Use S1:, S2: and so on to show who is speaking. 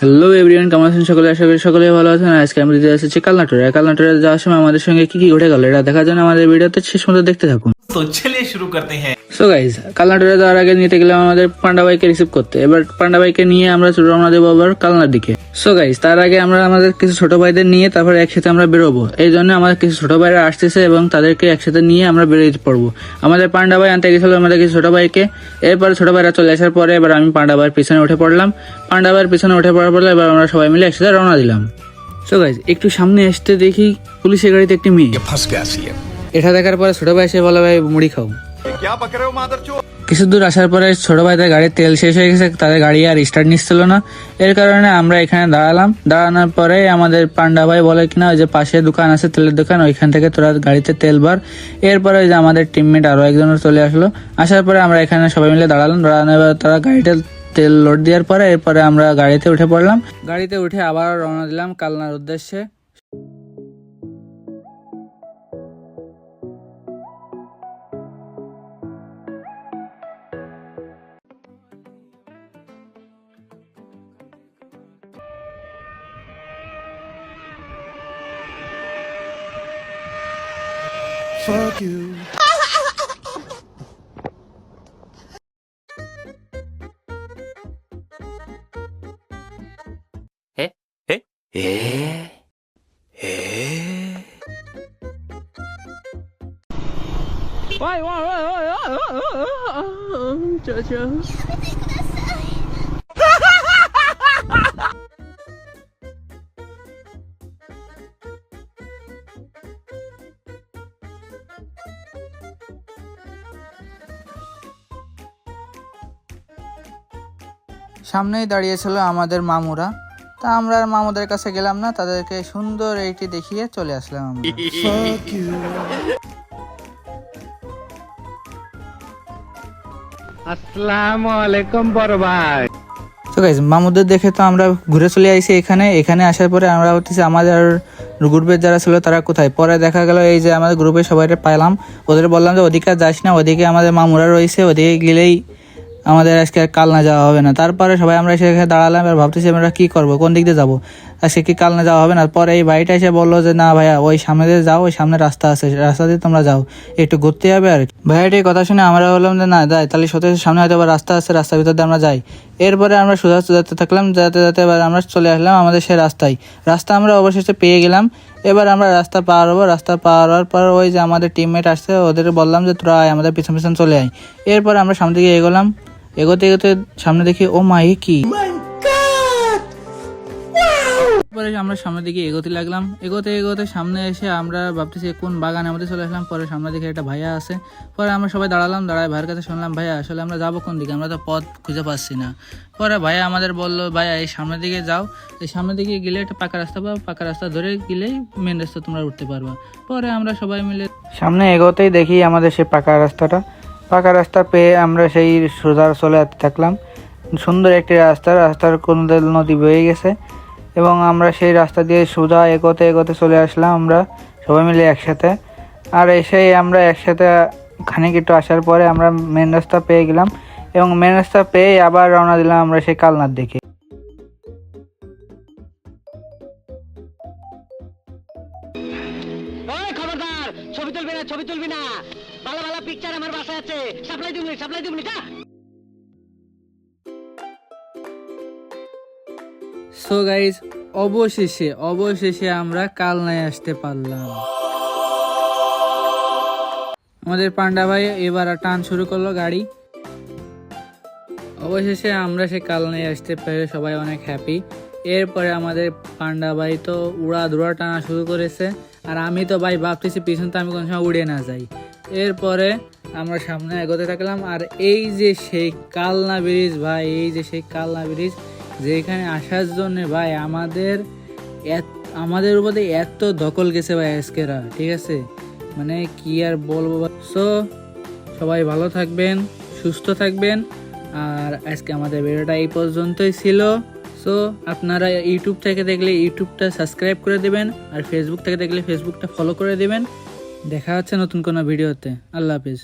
S1: Hello everyone, কেমন আছেন সকলে? আশা করি সকলে ভালো আছেন। আজকে আমরা দিতে এসেছি কালনাটোরে। কালনাটোরে যাওয়ার সময় আমাদের সঙ্গে কি কি ঘটে গেল এটা দেখার জন্য আমাদের ভিডিওতে শেষ পর্যন্ত দেখতে থাকুন।
S2: तो चलिए शुरू करते हैं।
S1: সো গাইজ, কালনাটোরে যাওয়ার আগে নিতে গেলাম আমাদের পান্ডা ভাইকে রিসিভ করতে। এবার পান্ডা ভাইকে নিয়ে আমরা রওনা দেবো আবার কালনার দিকে। সো গাইজ, তার আগে আমরা আমাদের কিছু ছোট ভাইদের নিয়ে তারপরে একসাথে আমরা বেরোবো। এই জন্য আমাদের কিছু ছোট ভাইরা আসতেছে এবং তাদেরকে একসাথে নিয়ে আমরা বেরিয়ে পড়বো। আমাদের পান্ডা ভাই আনতে গেছিল আমাদের কিছু ছোট ভাইকে। এরপরে ছোট ভাইরা চলে আসার পরে এবার আমি পান্ডা ভাইয়ের পিছনে উঠে পড়লাম। পান্ডা ভাইয়ের পিছনে উঠে পড়ার পরে এবার আমরা সবাই মিলে একসাথে রওনা দিলাম। সো গাইজ, একটু সামনে আসতে দেখি পুলিশের গাড়িতে একটি মেয়ে। এটা দেখার পরে ছোট ভাই এসে বলে, ভাই মুড়ি খাও। কিছু দূর আসার পরে ছোট ভাইদের গাড়ির তেল শেষ হয়ে গেছে, তাদের গাড়ি আর স্টার্ট নিচ্ছিল না। এর কারণে আমরা এখানে দাঁড়ালাম। দাঁড়ানোর পরে আমাদের পান্ডা ভাই বলে কিনা ওই যে পাশে দোকান আছে তেলের দোকান, ওইখান থেকে তোরা গাড়িতে তেল ভর। এরপরে ওই যে আমাদের টিমমেট আরো একজনের চলে আসলো। আসার পরে আমরা এখানে সবাই মিলে দাঁড়ালাম। দাঁড়ানোর পরে তারা গাড়িতে তেল লোড দেওয়ার পরে এরপরে আমরা গাড়িতে উঠে পড়লাম। গাড়িতে উঠে আবার রওনা দিলাম কালনার উদ্দেশ্যে।
S3: Fuck you.
S1: সামনেই দাঁড়িয়েছিল আমাদের মামুরা। তা আমরা আর মামুদের কাছে গেলাম না, তাদেরকে সুন্দর এইটি দেখিয়ে চলে আসলাম আমরা।
S3: Fuck you.
S4: আসসালামু আলাইকুম বড় ভাই।
S1: তো গাইস, মামুদের দেখে তো আমরা ঘুরে চলে আইছি এখানে আসার পরে আমরা হচ্ছে আমাদের গ্রুপের যারা ছিল তারা কোথায়। পরে দেখা গেল এই যে আমাদের গ্রুপের সবাই পাইলাম, ওদের বললাম যে ওদিকে যাস না, ওদিকে আমাদের মামুরা রয়েছে, ওদিকে গেলেই আমাদের আজকে আর কালনা যাওয়া হবে না। তারপরে সবাই আমরা এসে দাঁড়ালাম আর ভাবতেছি আমরা কি করবো, কোন দিক দিয়ে যাবো, আজকে কি কালনা যাওয়া হবে না। পরে এই ভাইটা এসে বললো যে না ভাইয়া, ওই সামনে দিয়ে যাও, ওই সামনে রাস্তা আছে, রাস্তা দিয়ে তোমরা যাও, একটু ঘুরতে হবে আর কি। ভাইয়াটি কথা শুনে আমরা বললাম যে না যাই, তাহলে সত্যি সামনে হয়তো রাস্তা আছে, রাস্তার ভিতর দিয়ে আমরা যাই। এরপরে আমরা সোজা যেতে থাকলাম, যেতে যেতে এবার আমরা চলে আসলাম আমাদের সেই রাস্তায়। রাস্তা আমরা অবশেষে পেয়ে গেলাম। এবার আমরা রাস্তা পার হবো। রাস্তা পার হওয়ার পর ওই যে আমাদের টিমমেট আসছে, ওদের বললাম যে তোরা আয়, আমাদের পিছন পিছন চলে আয়। এরপর আমরা সামনে দিকে এগোলাম। এগোতে এগোতে সামনে দেখি ও মা, এ কি! পরে আমরা সামনের দিকে এগোতে লাগলাম। এগোতে এগোতে সামনে এসে আমরা ভাবতেছি কোন বাগানের মধ্যে চলে আসলাম। পরে সামনে দিকে একটা ভাইয়া আছে। পরে আমরা সবাই দাঁড়ালাম, দাঁড়ায় ভাইয়ের কাছে শুনলাম, ভাইয়া আসলে আমরা যাবো কোন দিকে, আমরা তো পথ খুঁজে পাচ্ছি না। পরে ভাইয়া আমাদের বললো, ভাইয়া এই সামনের দিকে যাও, এই সামনের দিকে গেলে একটা পাকা রাস্তা পাবো, পাকা রাস্তা ধরে গেলেই মেন রাস্তা তোমরা উঠতে পারবা। পরে আমরা সবাই মিলে সামনে এগোতেই দেখি আমাদের সেই পাকা রাস্তাটা। পাকা রাস্তা পেয়ে আমরা সেই সোজা চলে আসতে থাকলাম। সুন্দর একটি রাস্তার কোন নদী বয়ে গেছে এবং আমরা সেই রাস্তা দিয়ে সোজা এগোতে এগোতে চলে আসলাম আমরা সবাই মিলে একসাথে। আর এসেই আমরা একসাথে খানিক একটু আসার পরে আমরা মেন রাস্তা পেয়ে গেলাম এবং মেন রাস্তা পেয়ে আবার রওনা দিলাম আমরা সেই কালনার দিকে।
S4: খবরদার, ছবি তুলবি না, ভালো ভালো পিকচার আমার বাসায় আছে, সাপ্লাই দিবনি যা।
S1: সো গাইজ, অবশেষে আমরা কালনায় আসতে পারলাম। আমাদের পান্ডা ভাই এবার টান শুরু করলো গাড়ি। অবশেষে আমরা সে কালনায় আসতে পেরে সবাই অনেক হ্যাপি। এরপরে আমাদের পান্ডা ভাই তো উড়াধুরা টানা শুরু করেছে, আর আমি তো ভাই ভাবতেছি পিছন তো আমি কোনো সময় উড়ে না যাই। এরপরে আমরা সামনে এগোতে থাকলাম। আর এই যে সেই কালনা ব্রিজ ভাই, এই যে সেই কালনা ব্রিজ, যেখানে আসার জন্য ভাই আমাদের উপরে এত দখল গেছে ভাই আজকেরা, ঠিক আছে, মানে কি আর বলবো। সো সবাই ভালো থাকবেন, সুস্থ থাকবেন। আর আজকে আমাদের ভিডিওটা এই পর্যন্তই ছিল। সো আপনারা ইউটিউব থেকে দেখলে ইউটিউবটা সাবস্ক্রাইব করে দেবেন, আর ফেসবুক থেকে দেখলে ফেসবুকটা ফলো করে দেবেন। দেখা হচ্ছে নতুন কোনো ভিডিওতে। আল্লাহ হাফিজ।